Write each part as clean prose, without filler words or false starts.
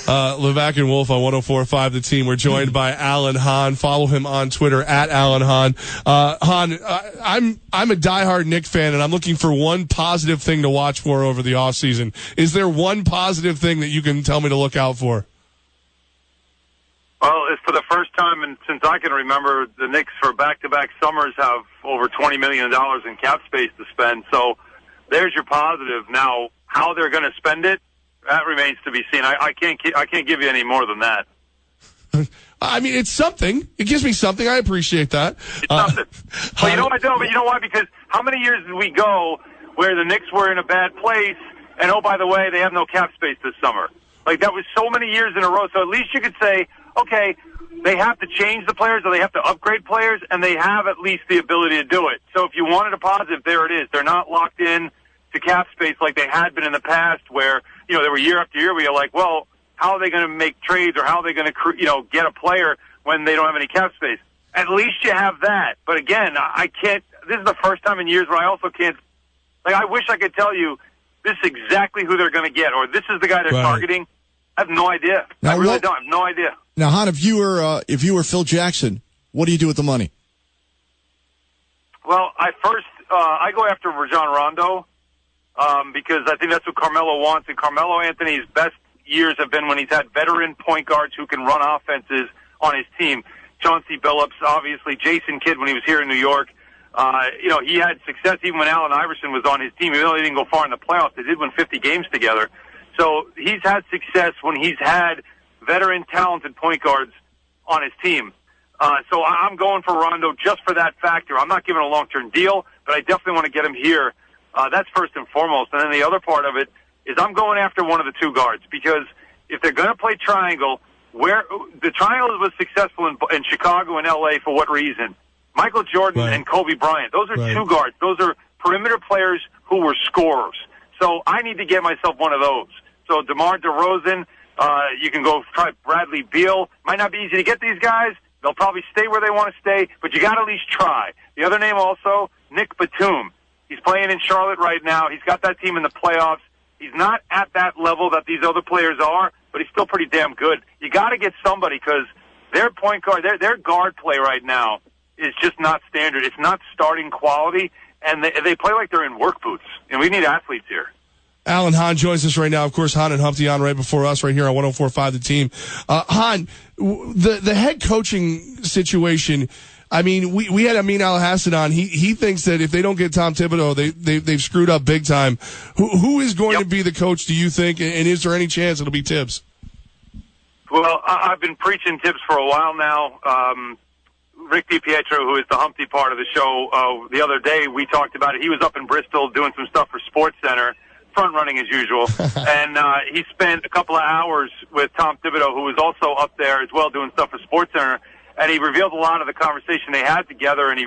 Levac and Wolf on 104.5 The Team. We're joined by Alan Hahn. Follow him on Twitter at Alan Hahn. Hahn, I'm a diehard Knicks fan, and I'm looking for one positive thing to watch for over the offseason. Is there one positive thing that you can tell me to look out for? Well, it's for the first time since I can remember, the Knicks for back-to-back summers have over $20 million in cap space to spend. So there's your positive. Now, how they're going to spend it, that remains to be seen. I can't give you any more than that. I mean, it's something. It gives me something. I appreciate that. It's something. But you know what? But you know why? Because how many years did we go where the Knicks were in a bad place, and oh, by the way, they have no cap space this summer? Like, that was so many years in a row. So at least you could say, okay, they have to change the players or they have to upgrade players, and they have at least the ability to do it. So if you wanted a positive, there it is. They're not locked in to cap space like they had been in the past where, you know, there were year after year where you're like, well, how are they going to make trades or how are they going to, get a player when they don't have any cap space? At least you have that. But again, I can't, this is the first time in years where I also can't, like, I wish I could tell you this is exactly who they're going to get or this is the guy they're targeting. I have no idea. Now, I really don't. I have no idea. Now, Hahn, if you were Phil Jackson, what do you do with the money? Well, I go after Rajon Rondo because I think that's what Carmelo wants. And Carmelo Anthony's best years have been when he's had veteran point guards who can run offenses on his team. Chauncey Billups, obviously, Jason Kidd when he was here in New York. He had success even when Allen Iverson was on his team. Even though they didn't go far in the playoffs, they did win 50 games together. So he's had success when he's had veteran, talented point guards on his team. So I'm going for Rondo just for that factor. I'm not giving a long-term deal, but I definitely want to get him here. That's first and foremost. And then the other part of it is I'm going after one of the two guards because if they're going to play triangle, where the triangle was successful in Chicago and L.A. for what reason? Michael Jordan and Kobe Bryant. Those are two guards. Those are perimeter players who were scorers. So I need to get myself one of those. So DeMar DeRozan, you can go try Bradley Beal. Might not be easy to get these guys. They'll probably stay where they want to stay, but you got to at least try. The other name also, Nick Batum. He's playing in Charlotte right now. He's got that team in the playoffs. He's not at that level that these other players are, but he's still pretty damn good. You got to get somebody because their point guard, their guard play right now is just not standard. It's not starting quality, and they play like they're in work boots, and we need athletes here. Alan Hahn joins us right now. Of course, Hahn and Humpty on right before us right here on 104.5 The Team. Hahn, the head coaching situation, I mean, we had Amin Al-Hassan on. He thinks that if they don't get Tom Thibodeau, they've screwed up big time. Who is going to be the coach, do you think, and is there any chance it'll be Tibbs? Well, I've been preaching Tibbs for a while now. Rick DiPietro, who is the Humpty part of the show, the other day we talked about it. He was up in Bristol doing some stuff for SportsCenter. Front running as usual, and he spent a couple of hours with Tom Thibodeau, who was also up there as well doing stuff for SportsCenter, and he revealed a lot of the conversation they had together, and he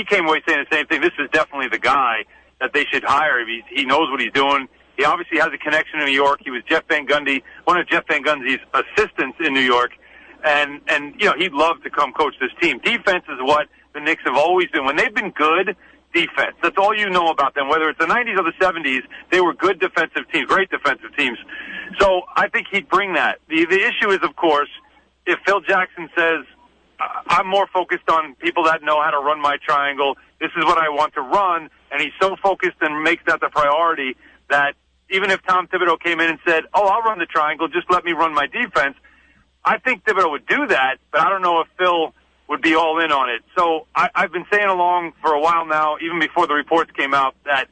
came away saying the same thing. This is definitely the guy that they should hire. He knows what he's doing. He obviously has a connection in New York. He was one of Jeff Van Gundy's assistants in New York, and he'd love to come coach this team. Defense is what the Knicks have always been. When they've been good, defense. That's all you know about them. Whether it's the 90s or the 70s, they were good defensive teams, great defensive teams. So I think he'd bring that. The issue is, of course, if Phil Jackson says, I'm more focused on people that know how to run my triangle, this is what I want to run, and he's so focused and makes that the priority that even if Tom Thibodeau came in and said, I'll run the triangle, just let me run my defense, I think Thibodeau would do that, but I don't know if Phil would be all in on it. So I've been saying along for a while now, even before the reports came out, that,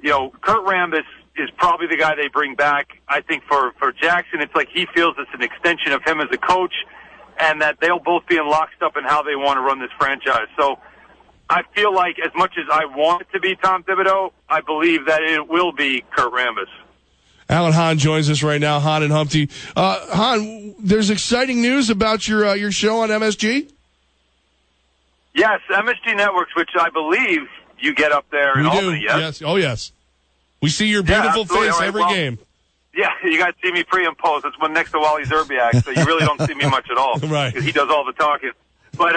Kurt Rambis is probably the guy they bring back. I think for Jackson, it's like he feels it's an extension of him as a coach and that they'll both be in lockstep in how they want to run this franchise. So I feel like as much as I want it to be Tom Thibodeau, I believe that it will be Kurt Rambis. Alan Hahn joins us right now, Hahn and Humpty. Hahn, there's exciting news about your show on MSG? Yes, MSG Networks, which I believe you get up there in Albany, yes? Yes. Oh, yes. We see your beautiful face every game. Yeah, you guys see me pre and post. It's one next to Wally Zerbiak, so you really don't see me much at all. Right. Because he does all the talking. But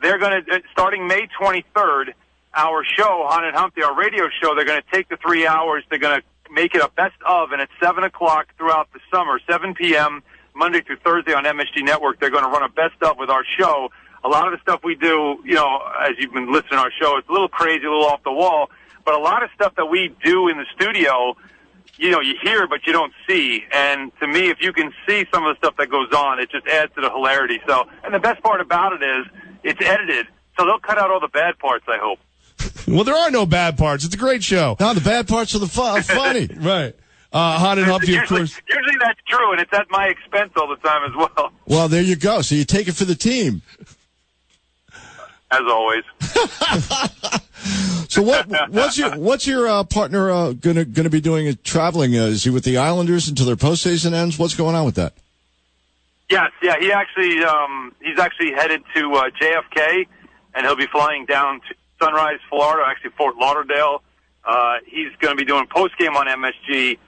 they're going to, starting May 23rd, our show, Hahn and Humpty, our radio show, they're going to take the 3 hours. They're going to make it a best of, and at 7 o'clock throughout the summer, 7 p.m., Monday through Thursday on MSG Network, they're going to run a best of with our show. A lot of the stuff we do, you know, as you've been listening to our show, it's a little crazy, a little off the wall, but a lot of stuff that we do in the studio, you know, you hear, but you don't see. And to me, if you can see some of the stuff that goes on, it just adds to the hilarity. So, and the best part about it is it's edited, so they'll cut out all the bad parts, I hope. Well, there are no bad parts. It's a great show. No, the bad parts are the funny. Right. Hahn and Humpty, of course. Usually that's true, and it's at my expense all the time as well. Well, there you go. So you take it for the team. As always. So what's your partner gonna be doing? Traveling? Is he with the Islanders until their postseason ends? What's going on with that? Yes, yeah. He's actually headed to JFK, and he'll be flying down to Sunrise, Florida, actually Fort Lauderdale. He's going to be doing postgame on MSG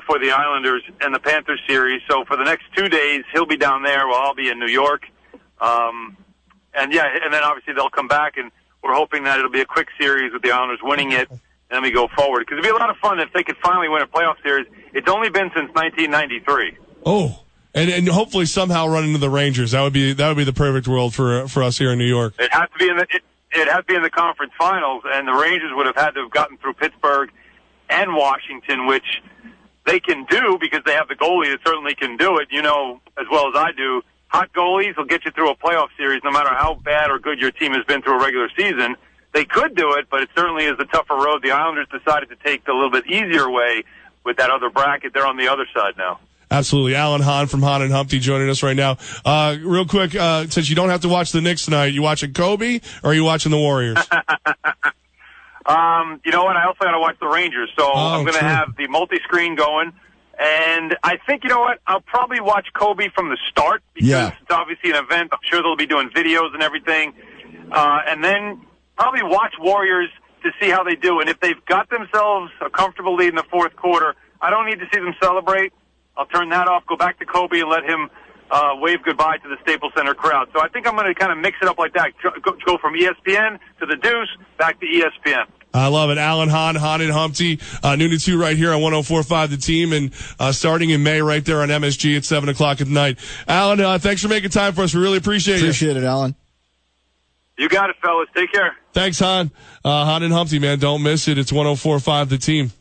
for the Islanders and the Panthers series. So for the next 2 days, he'll be down there while I'll be in New York. And then obviously they'll come back, and we're hoping that it'll be a quick series with the Islanders winning it, and then we go forward. Because it'd be a lot of fun if they could finally win a playoff series. It's only been since 1993. Oh, and hopefully somehow run into the Rangers. That would be the perfect world for us here in New York. It has to be in the conference finals, and the Rangers would have had to have gotten through Pittsburgh and Washington, which they can do because they have the goalie that certainly can do it. You know as well as I do. Hot goalies will get you through a playoff series no matter how bad or good your team has been through a regular season. They could do it, but it certainly is a tougher road. The Islanders decided to take the little bit easier way with that other bracket. They're on the other side now. Absolutely. Alan Hahn from Hahn and Humpty joining us right now. Real quick, since you don't have to watch the Knicks tonight, you watching Kobe or are you watching the Warriors? You know what? I also got to watch the Rangers, so I'm going to have the multi-screen going. And I think, you know what, I'll probably watch Kobe from the start because it's obviously an event. I'm sure they'll be doing videos and everything. And then probably watch Warriors to see how they do. And if they've got themselves a comfortable lead in the fourth quarter, I don't need to see them celebrate. I'll turn that off, go back to Kobe, and let him wave goodbye to the Staples Center crowd. So I think I'm going to kind of mix it up like that. Go from ESPN to the Deuce, back to ESPN. I love it. Alan Hahn, Hahn and Humpty, noon to 2 right here on 104.5 The Team, and starting in May right there on MSG at 7 o'clock at night. Alan, thanks for making time for us. We really appreciate it. Appreciate it, Alan. You got it, fellas. Take care. Thanks, Hahn. Hahn and Humpty, man. Don't miss it. It's 104.5 The Team.